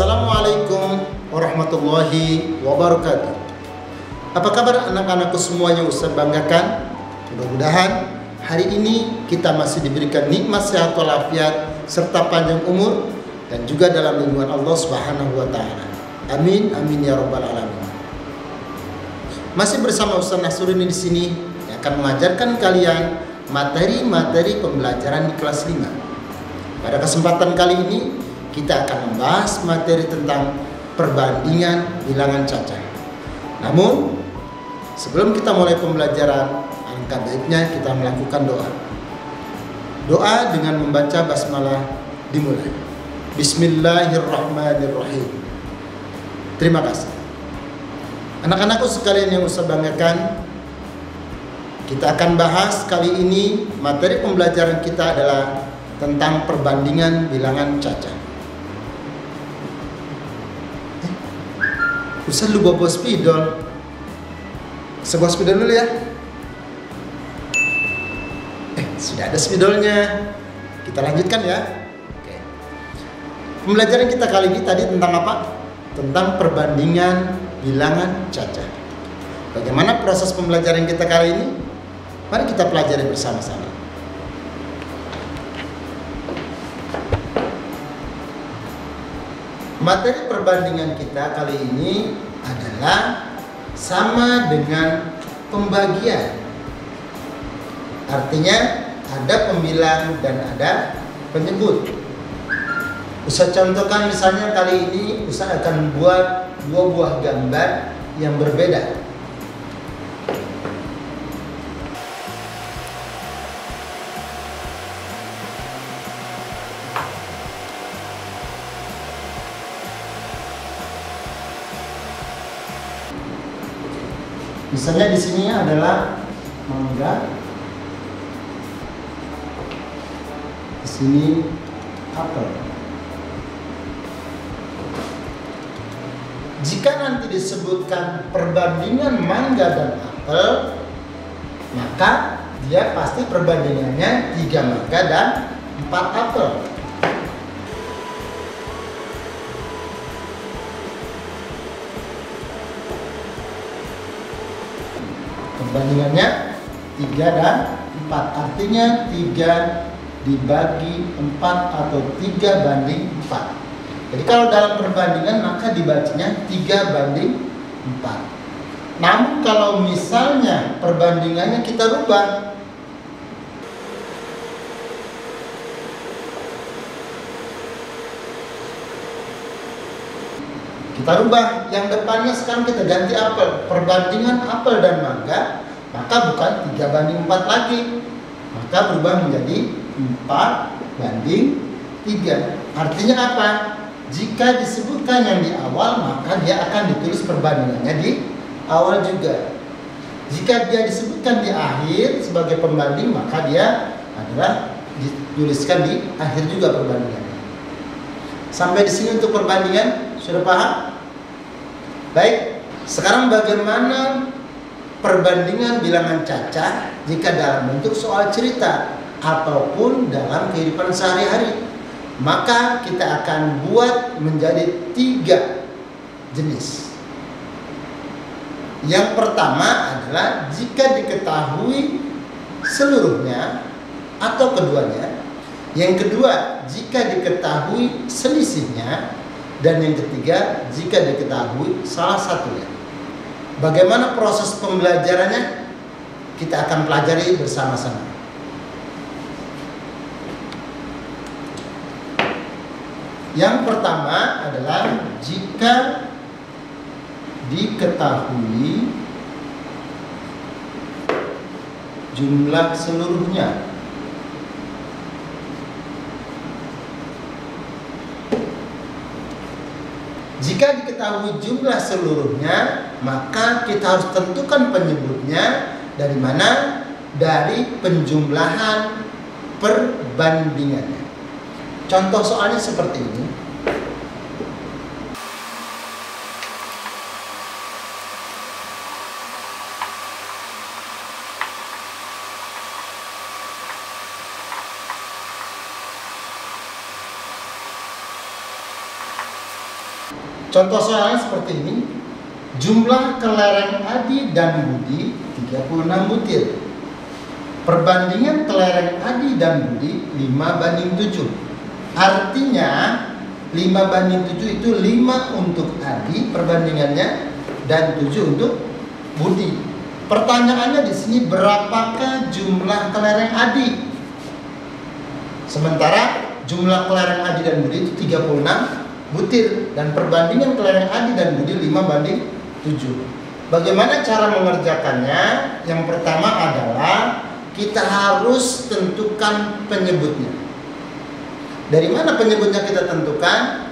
Assalamualaikum warahmatullahi wabarakatuh. Apa kabar anak-anakku semuanya Ustaz banggakan? Mudah-mudahan hari ini kita masih diberikan nikmat sehat walafiat serta panjang umur dan juga dalam lindungan Allah Subhanahu wa taala. Amin amin ya rabbal alamin. Masih bersama Ustaz Nasruddin di sini yang akan mengajarkan kalian materi-materi pembelajaran di kelas 5. Pada kesempatan kali ini kita akan membahas materi tentang perbandingan bilangan cacah. Namun, sebelum kita mulai pembelajaran, alangkah baiknya kita melakukan doa. Doa dengan membaca basmalah dimulai. Bismillahirrahmanirrahim. Terima kasih. Anak-anakku sekalian yang Ustaz banggakan, kita akan bahas kali ini materi pembelajaran kita adalah tentang perbandingan bilangan cacah. Ustaz lu bawa spidol. Sebuah spidol dulu ya. Sudah ada spidolnya. Kita lanjutkan ya. Oke. Pembelajaran kita kali ini tadi tentang apa? Tentang perbandingan bilangan cacah. Bagaimana proses pembelajaran kita kali ini? Mari kita pelajari bersama-sama. Materi perbandingan kita kali ini adalah sama dengan pembagian. Artinya ada pembilang dan ada penyebut. Ustaz contohkan misalnya kali ini Ustaz akan buat dua buah gambar yang berbeda. Misalnya di sini adalah mangga, di sini apel. Jika nanti disebutkan perbandingan mangga dan apel, maka dia pasti perbandingannya 3 mangga dan 4 apel. Perbandingannya 3 dan 4. Artinya 3 dibagi 4 atau 3 banding 4. Jadi kalau dalam perbandingan maka dibacanya 3 banding 4. Namun kalau misalnya perbandingannya kita rubah, kita rubah yang depannya sekarang kita ganti apel. Perbandingan apel dan mangga, maka bukan 3 banding 4 lagi, maka berubah menjadi 4 banding 3. Artinya apa? Jika disebutkan yang di awal, maka dia akan ditulis perbandingannya di awal juga. Jika dia disebutkan di akhir sebagai pembanding, maka dia adalah dituliskan di akhir juga perbandingannya. Sampai di sini untuk perbandingan sudah paham? Baik, sekarang bagaimana perbandingan bilangan cacah jika dalam bentuk soal cerita ataupun dalam kehidupan sehari-hari? Maka kita akan buat menjadi 3 jenis. Yang pertama adalah jika diketahui seluruhnya atau keduanya. Yang kedua, jika diketahui selisihnya. Dan yang ketiga, jika diketahui salah satunya. Bagaimana proses pembelajarannya? Kita akan pelajari bersama-sama. Yang pertama adalah jika diketahui jumlah seluruhnya. Jika diketahui jumlah seluruhnya, maka kita harus tentukan penyebutnya dari mana? Dari penjumlahan perbandingannya. Contoh soalnya seperti ini. Contoh soalnya seperti ini. Jumlah kelereng Adi dan Budi 36 butir. Perbandingan kelereng Adi dan Budi 5:7. Artinya 5:7 itu 5 untuk Adi perbandingannya dan 7 untuk Budi. Pertanyaannya di sini, berapakah jumlah kelereng Adi? Sementara jumlah kelereng Adi dan Budi itu 36 butir dan perbandingan kelereng Adi dan Budi 5:7. Bagaimana cara mengerjakannya? Yang pertama adalah kita harus tentukan penyebutnya. Dari mana penyebutnya kita tentukan?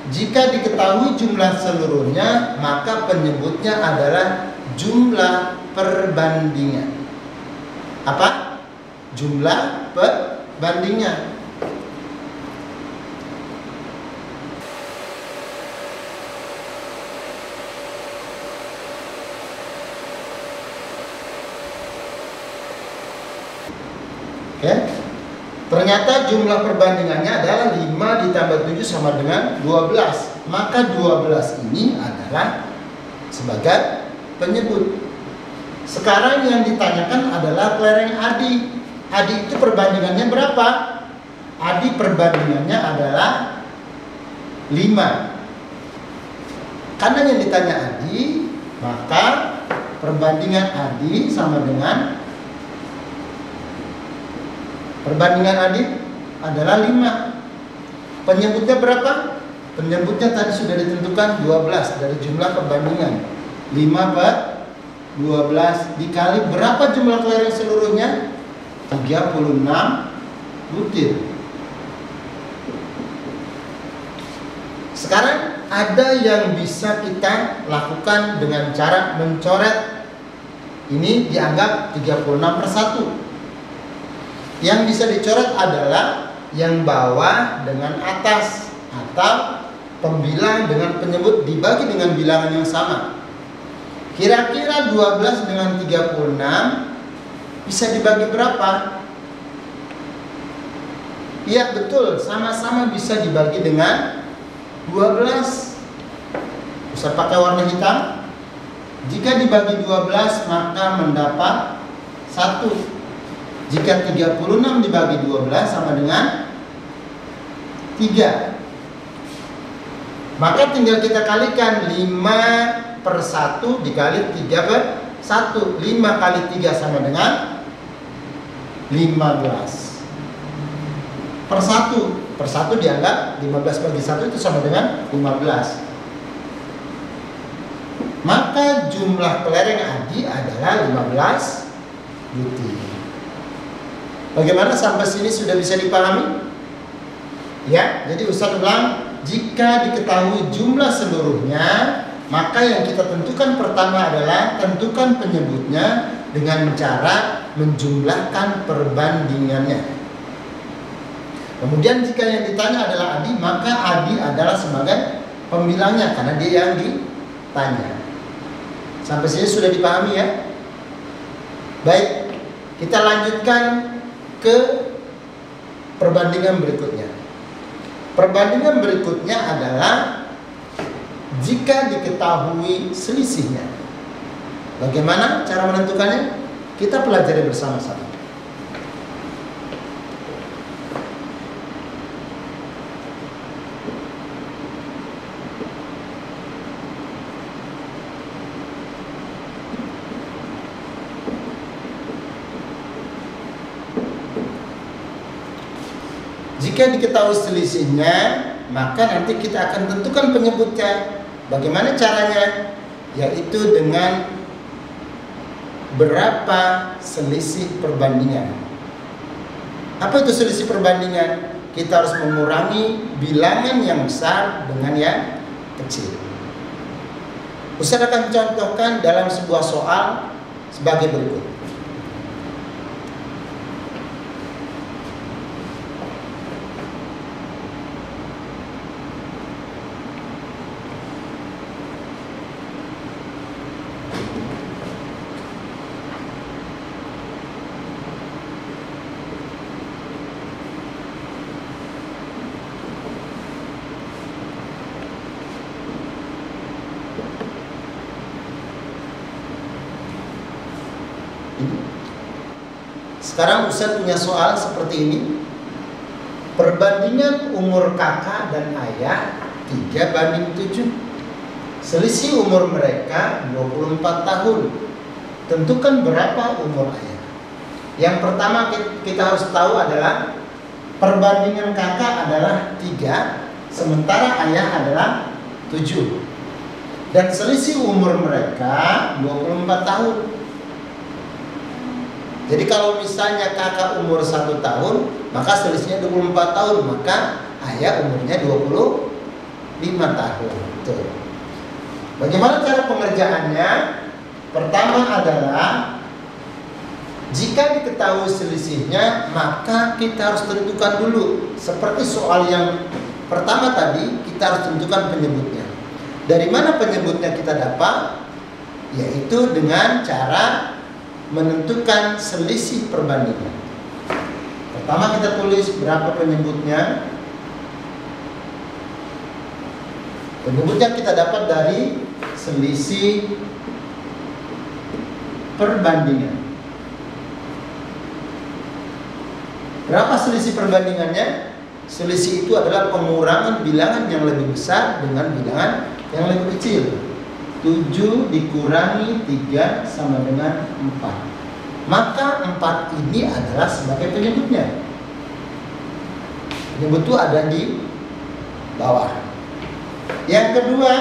Jika diketahui jumlah seluruhnya, maka penyebutnya adalah jumlah perbandingan. Apa? Jumlah perbandingan. Oke. Ternyata jumlah perbandingannya adalah 5 ditambah 7 sama dengan 12. Maka 12 ini adalah sebagai penyebut. Sekarang yang ditanyakan adalah kelereng Adi. Adi itu perbandingannya berapa? Adi perbandingannya adalah 5. Karena yang ditanya Adi, maka perbandingan Adi sama dengan perbandingan Adi adalah 5. Penyebutnya berapa? Penyebutnya tadi sudah ditentukan 12 dari jumlah perbandingan. 5/12 dikali berapa jumlah kelereng seluruhnya? 36 butir. Sekarang ada yang bisa kita lakukan dengan cara mencoret. Ini dianggap 36/1. Yang bisa dicoret adalah yang bawah dengan atas, atau pembilang dengan penyebut dibagi dengan bilangan yang sama. Kira-kira 12 dengan 36 bisa dibagi berapa? Iya betul, sama-sama bisa dibagi dengan 12. Bisa pakai warna hitam. Jika dibagi 12 maka mendapat 1. Jika 36 dibagi 12 sama dengan 3. Maka tinggal kita kalikan 5/1 dikali 3/1. 5 kali 3 sama dengan 15 per 1. Per 1 dianggap 15 bagi 1 itu sama dengan 15. Maka jumlah kelereng Adi adalah 15 butir. Bagaimana sampai sini sudah bisa dipahami? Ya, jadi Ustaz ulang, jika diketahui jumlah seluruhnya, maka yang kita tentukan pertama adalah tentukan penyebutnya dengan cara menjumlahkan perbandingannya. Kemudian jika yang ditanya adalah Adi, maka Adi adalah sebagai pembilangnya karena dia yang ditanya. Sampai sini sudah dipahami ya? Baik, kita lanjutkan ke perbandingan berikutnya. Perbandingan berikutnya adalah jika diketahui selisihnya. Bagaimana cara menentukannya? Kita pelajari bersama-sama. Jika diketahui selisihnya, maka nanti kita akan tentukan penyebutnya. Bagaimana caranya? Yaitu dengan berapa selisih perbandingan. Apa itu selisih perbandingan? Kita harus mengurangi bilangan yang besar dengan yang kecil. Ustaz akan contohkan dalam sebuah soal sebagai berikut. Ini. Sekarang Ustaz punya soal seperti ini. Perbandingan umur kakak dan ayah 3:7. Selisih umur mereka 24 tahun. Tentukan berapa umur ayah. Yang pertama kita harus tahu adalah perbandingan kakak adalah 3, sementara ayah adalah 7. Dan selisih umur mereka 24 tahun. Jadi kalau misalnya kakak umur 1 tahun, maka selisihnya 24 tahun, maka ayah umurnya 25 tahun. Tuh. Bagaimana cara pengerjaannya? Pertama adalah jika diketahui selisihnya, maka kita harus tentukan dulu. Seperti soal yang pertama tadi, kita harus tentukan penyebutnya. Dari mana penyebutnya kita dapat? Yaitu dengan cara menentukan selisih perbandingan. Pertama kita tulis berapa penyebutnya. Penyebutnya kita dapat dari selisih perbandingan. Berapa selisih perbandingannya? Selisih itu adalah pengurangan bilangan yang lebih besar dengan bilangan yang lebih kecil. 7 dikurangi 3 sama dengan 4. Maka 4 ini adalah sebagai penyebutnya. Penyebut itu ada di bawah. Yang kedua,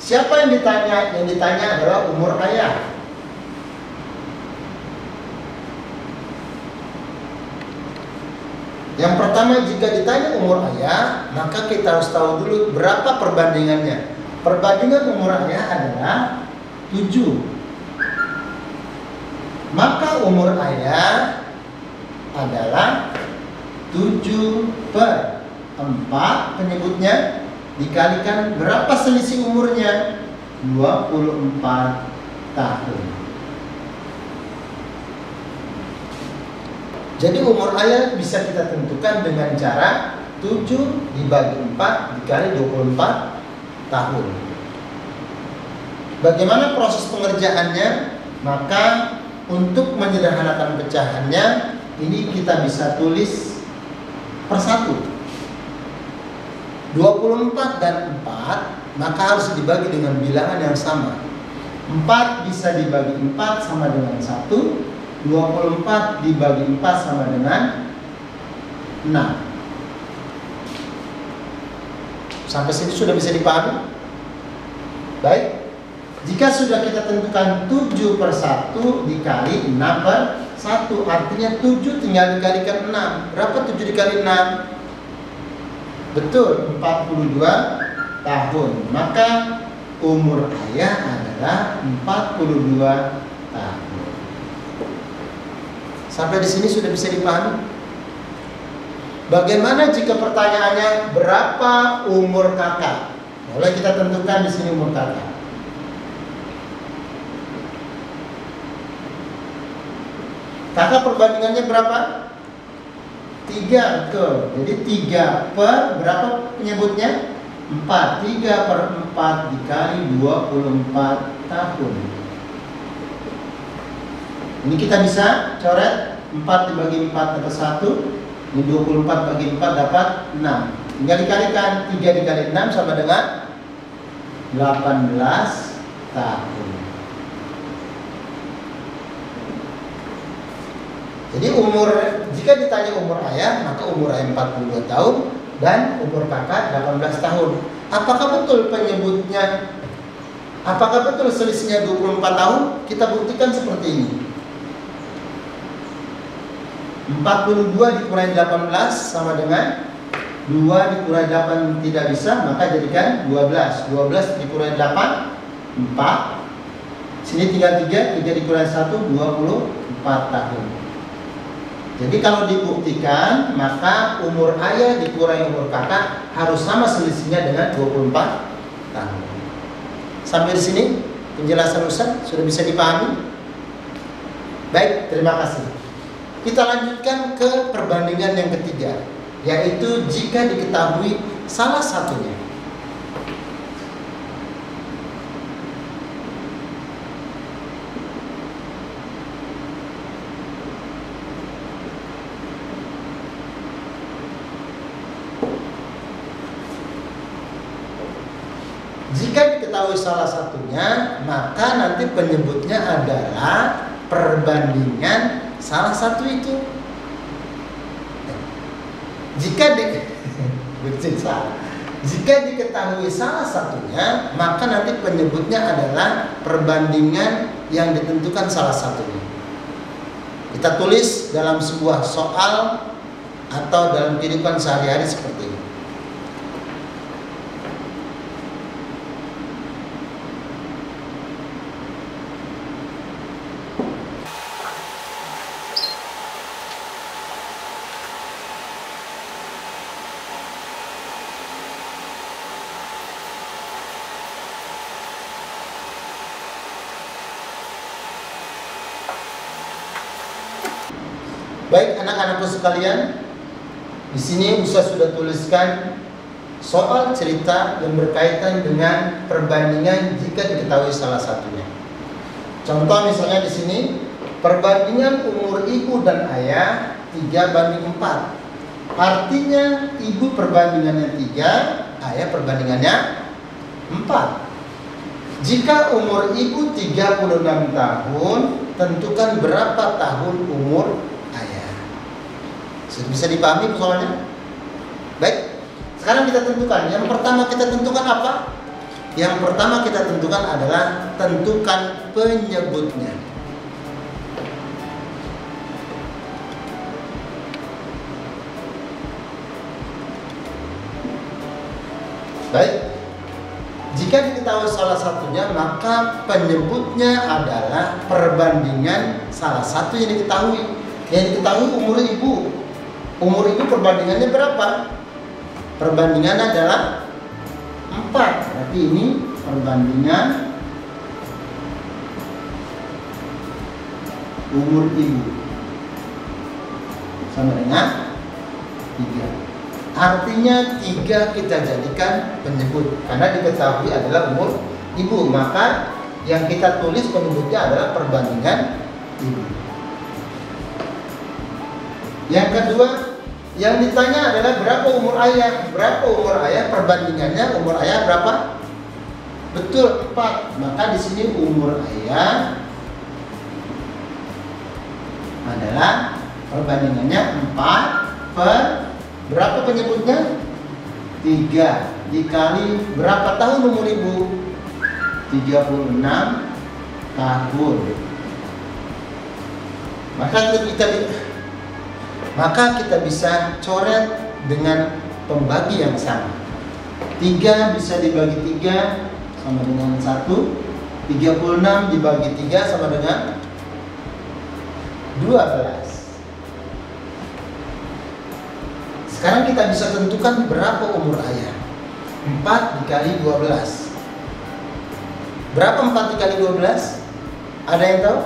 siapa yang ditanya? Yang ditanya adalah umur ayah. Yang pertama, jika ditanya umur ayah, maka kita harus tahu dulu berapa perbandingannya. Perbandingan umur ayah adalah 7. Maka umur ayah adalah 7/4 penyebutnya dikalikan berapa selisih umurnya? 24 tahun. Jadi umur ayah bisa kita tentukan dengan cara 7 dibagi 4 dikali 24 tahun. Bagaimana proses pengerjaannya? Maka untuk menyederhanakan pecahannya, ini kita bisa tulis per 1. 24 dan 4 maka harus dibagi dengan bilangan yang sama. 4 bisa dibagi 4 sama dengan 1. 24 dibagi 4 sama dengan 6. Sampai sini sudah bisa dipahami? Baik. Jika sudah kita tentukan 7/1 dikali 6/1, artinya 7 tinggal dikalikan 6. Berapa 7 dikali 6? Betul, 42 tahun. Maka umur ayah adalah 42 tahun. Sampai di sini sudah bisa dipahami? Bagaimana jika pertanyaannya berapa umur kakak? Boleh kita tentukan di sini umur kakak. Kakak perbandingannya berapa? 3, betul. Jadi 3 per berapa penyebutnya? 4. 3/4 dikali 24 tahun. Ini kita bisa coret. 4 dibagi 4 dapat 1. Ini 24 bagi 4 dapat 6. Tinggal dikalikan. 3 dikali 6 sama dengan 18 tahun. Jadi jika ditanya umur ayah, maka umur ayah 42 tahun dan umur kakak 18 tahun. Apakah betul penyebutnya? Apakah betul selisihnya 24 tahun? Kita buktikan seperti ini. 42 dikurangi 18 sama dengan 2 dikurangi 8 tidak bisa, maka jadikan 12. 12 dikurangi 8, 4. Sini tinggal 3 dikurangi 1, 24 tahun. Jadi kalau dibuktikan, maka umur ayah dikurangi umur kakak harus sama selisihnya dengan 24 tahun. Sampai di sini penjelasan Ustaz sudah bisa dipahami? Baik, terima kasih. Kita lanjutkan ke perbandingan yang ketiga, yaitu jika diketahui salah satunya. Jika diketahui salah satunya, maka nanti penyebutnya adalah perbandingan salah satu itu. Jika diketahui salah satunya, maka nanti penyebutnya adalah perbandingan yang ditentukan salah satunya. Kita tulis dalam sebuah soal atau dalam kehidupan sehari-hari seperti ini. Baik anak-anakku sekalian, di sini Ustaz sudah tuliskan soal cerita yang berkaitan dengan perbandingan jika diketahui salah satunya. Contoh misalnya di sini, perbandingan umur ibu dan ayah 3:4. Artinya ibu perbandingannya 3, ayah perbandingannya 4. Jika umur ibu 36 tahun, tentukan berapa tahun umur ayah. Bisa dipahami soalnya? Baik, sekarang kita tentukan. Yang pertama kita tentukan apa? Yang pertama kita tentukan adalah tentukan penyebutnya. Baik, jika diketahui salah satunya, maka penyebutnya adalah perbandingan salah satu yang diketahui. Yang diketahui umur ibu. Umur ibu perbandingannya berapa? Perbandingan adalah 4. Berarti ini perbandingan umur ibu sama dengan 3. Artinya 3 kita jadikan penyebut karena diketahui adalah umur ibu, maka yang kita tulis penyebutnya adalah perbandingan ibu. Yang kedua, yang ditanya adalah berapa umur ayah. Berapa umur ayah? Perbandingannya umur ayah berapa? Betul, 4. Maka di sini umur ayah adalah perbandingannya 4 per berapa penyebutnya? 3 dikali berapa tahun umur ibu? 36 tahun. Maka kita bisa coret dengan pembagi yang sama. 3 bisa dibagi 3 sama dengan 1. 36 dibagi 3 sama dengan 12. Sekarang kita bisa tentukan berapa umur ayah. 4 dikali 12. Berapa 4 dikali 12? Ada yang tahu?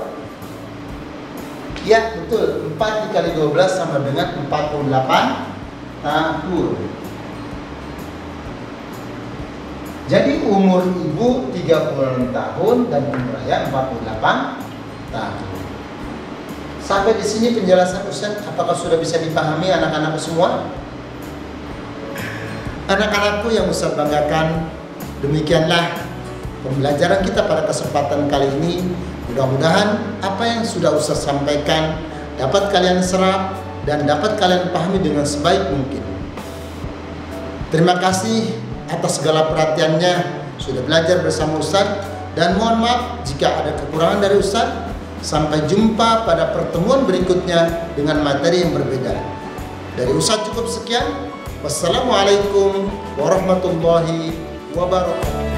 Ya, betul. 4 dikali 12 sama dengan 48 tahun. Jadi umur ibu 36 tahun dan umur ayah 48 tahun. Sampai di sini penjelasan Ustaz, apakah sudah bisa dipahami anak-anakku semua? Anak-anakku yang Ustaz banggakan, demikianlah pembelajaran kita pada kesempatan kali ini. Mudah-mudahan apa yang sudah Ustaz sampaikan dapat kalian serap dan dapat kalian pahami dengan sebaik mungkin. Terima kasih atas segala perhatiannya sudah belajar bersama Ustaz, dan mohon maaf jika ada kekurangan dari Ustaz. Sampai jumpa pada pertemuan berikutnya dengan materi yang berbeda. Dari Ustaz cukup sekian. Wassalamualaikum warahmatullahi wabarakatuh.